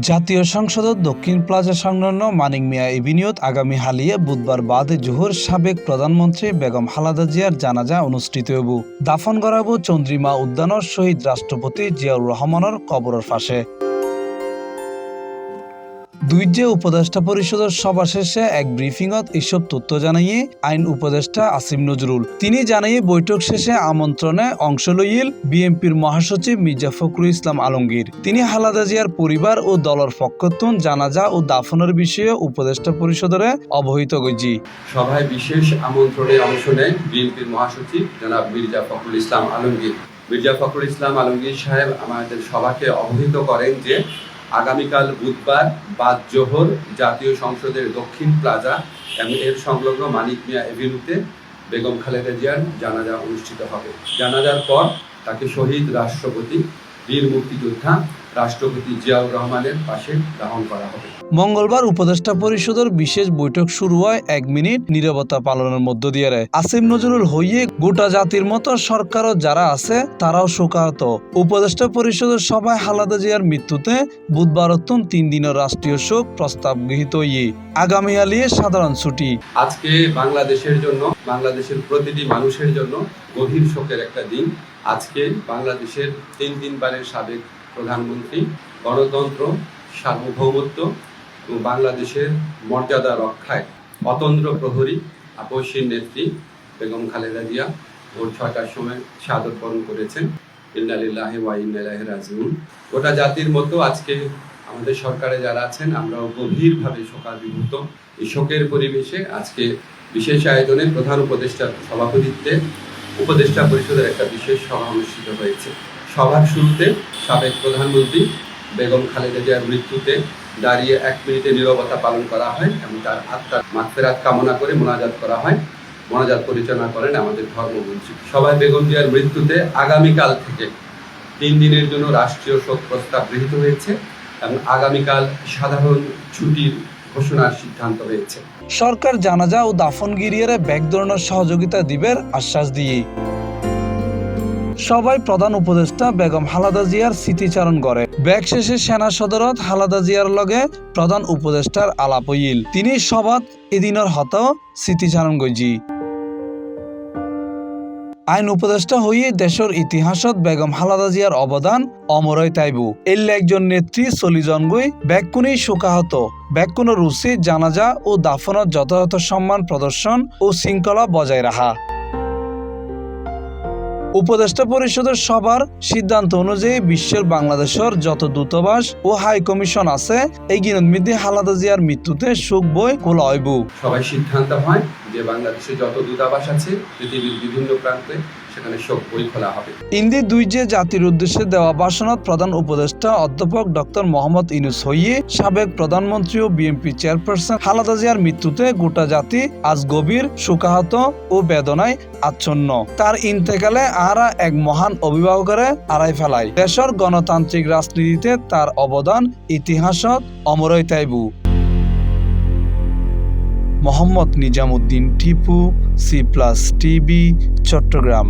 জাতীয় সংসদের দক্ষিণ প্লাজা সংলগ্ন মানিক মিয়া এভিনিউত আগামী হালিয়ে বুধবার বাদে জোহর সাবেক প্রধানমন্ত্রী বেগম খালেদা জিয়ার জানাজা অনুষ্ঠিত হব। দাফন করাবো চন্দ্রিমা উদ্যানের শহীদ রাষ্ট্রপতি জিয়াউর রহমানের কবরের পাশে। দুইজে উপদেষ্টা পরিষদের সভা শেষে এক ব্রিফিংত এসব তথ্য জানাইয়ে আইন উপদেষ্টা আসিম নজরুল। তিনি জানাইয়ে বৈঠক শেষে আমন্ত্রণে অংশ লইল বিএনপির মহাসচিব মির্জা ফখরুল ইসলাম আলমগীর। তিনি খালেদা জিয়ার পরিবার ও দলের পক্ষতুন জানাজা ও দাফনের বিষয়ে উপদেষ্টা পরিষদরে অবহিত গজি। সভায় বিশেষ আমন্ত্রণে অংশ নেয় বিএনপির মহাসচিব জনাব মির্জা ফখরুল ইসলাম আলমগীর। মির্জা ফখরুল ইসলাম আলমগীর সাহেব আমাদের সভাকে অবহিত করেন যে আগামীকাল বুধবার বাদ জোহর জাতীয় সংসদের দক্ষিণ প্লাজা এবং এর সংলগ্ন মানিক মিয়া এভিনিউতে বেগম খালেদা জিয়ার জানাজা অনুষ্ঠিত হবে। জানাজার পর তাকে শহীদ রাষ্ট্রপতি বীর মুক্তিযোদ্ধা রাষ্ট্রপতি জিয়াউর রহমানের পাশে দাফন করা হবে। মঙ্গলবার উপদেষ্টা পরিষদের বিশেষ বৈঠক শুরু হয় 1 মিনিট নীরবতা পালনের মধ্য দিয়ে। আসিম নজরুল হইয়ে গোটা জাতির মতো সরকারও যারা আছে তারাও শোকাহত। উপদেষ্টা পরিষদের সভায় খালেদা জিয়ার মৃত্যুতে বুধবার 3 দিনের রাষ্ট্রীয় শোক প্রস্তাব গৃহীত হইয়ে আগামী হালিয়ে সাধারণ ছুটি। আজকে বাংলাদেশের জন্য, বাংলাদেশের প্রতিটি মানুষের জন্য গভীর শোকের একটা দিন। আজকে বাংলাদেশের 3 বারের সাবেক প্রধানমন্ত্রী, গণতন্ত্র, সার্বভৌমত্ব এবং বাংলাদেশের মর্যাদা রক্ষায় অতন্দ্র প্রহরী আপসীর নেত্রী বেগম খালেদা জিয়া ভোর 6টার সময় শাহাদত বরণ করেছেন। ইন্না লিল্লাহি ওয়া ইন্না ইলাইহি রাজিউন। গোটা জাতির মতো আজকে আমাদের সরকারে যারা আছেন আমরাও গভীরভাবে শোকাবিভূত। এই শোকের পরিবেশে আজকে বিশেষ আয়োজনে প্রধান উপদেষ্টার সভাপতিত্বে উপদেষ্টা পরিষদের একটা বিশেষ সভা অনুষ্ঠিত হয়েছে। সভার শুরুতে সাবেক প্রধানমন্ত্রী বেগম খালেদা জিয়ার মৃত্যুতে দাঁড়িয়ে 1 মিনিটে নীরবতা পালন করা হয় এবং তার আত্মার মাগফিরাত কামনা করে মোনাজাত করা হয়। মোনাজাত পরিচালনা করেন আমাদের ধর্মমন্ত্রী। সবাই বেগম জিয়ার মৃত্যুতে আগামীকাল থেকে 3 দিনের জন্য রাষ্ট্রীয় শোক প্রস্তাব গৃহীত হয়েছে এবং আগামীকাল সাধারণ ছুটির ঘোষণার সিদ্ধান্ত হয়েছে। সরকার জানাজা ও দাফন গিরিয়ারে ব্যাগ ধরনের সহযোগিতা দিবের আশ্বাস দিয়ে সবাই প্রধান উপদেষ্টা বেগম খালেদা জিয়ার স্মৃতিচারণ করে। ব্যাগ শেষে সেনা সদরত খালেদা জিয়ার লগে প্রধান উপদেষ্টার আলাপ হইল। তিনি সবাত এদিনের হত স্মৃতিচারণ গজি। আইন উপদেষ্টা হইয়ে দেশের ইতিহাসত বেগম খালেদা জিয়ার অবদান অমরই তাইবু। এল্লে একজন নেত্রী চলিজন গই ব্যাগকুনি শোকাহত। ব্যাগকুনের রুচি জানাজা ও দাফনত যথাযথ সম্মান প্রদর্শন ও শৃঙ্খলা বজায় রাখা। উপদেষ্টা পরিষদের সবার সিদ্ধান্ত অনুযায়ী বিশ্বের বাংলাদেশের যত দূতাবাস ও হাই কমিশন আছে এগিনের মধ্যে খালেদা জিয়ার মৃত্যুতে শোক বই খোলা হইব। সবাই সিদ্ধান্ত হয় যে বাংলাদেশে যত দূতাবাস আছে পৃথিবীর বিভিন্ন প্রান্তে সেখানে শোক বই খোলা হবে। ইন্দি দুইজে জাতির উদ্দেশ্যে দেওয়া ভাষণত প্রধান উপদেষ্টা অধ্যাপক ডক্টর মোহাম্মদ ইউনূস হইয়ে সাবেক প্রধানমন্ত্রী ও বিএনপি চেয়ারপারসন খালেদা জিয়ার মৃত্যুতে গোটা জাতি আজ গভীর শোকাহত ও বেদনায় আচ্ছন্ন। তার ইন্তেকালে আরা এক মহান অভিভাবকের আড়াই ফেলায়। দেশের গণতান্ত্রিক রাজনীতিতে তার অবদান ইতিহাসত অমরই তাইবু। Mohammad Nizamuddin Tipu, C+ TV, Chittagong.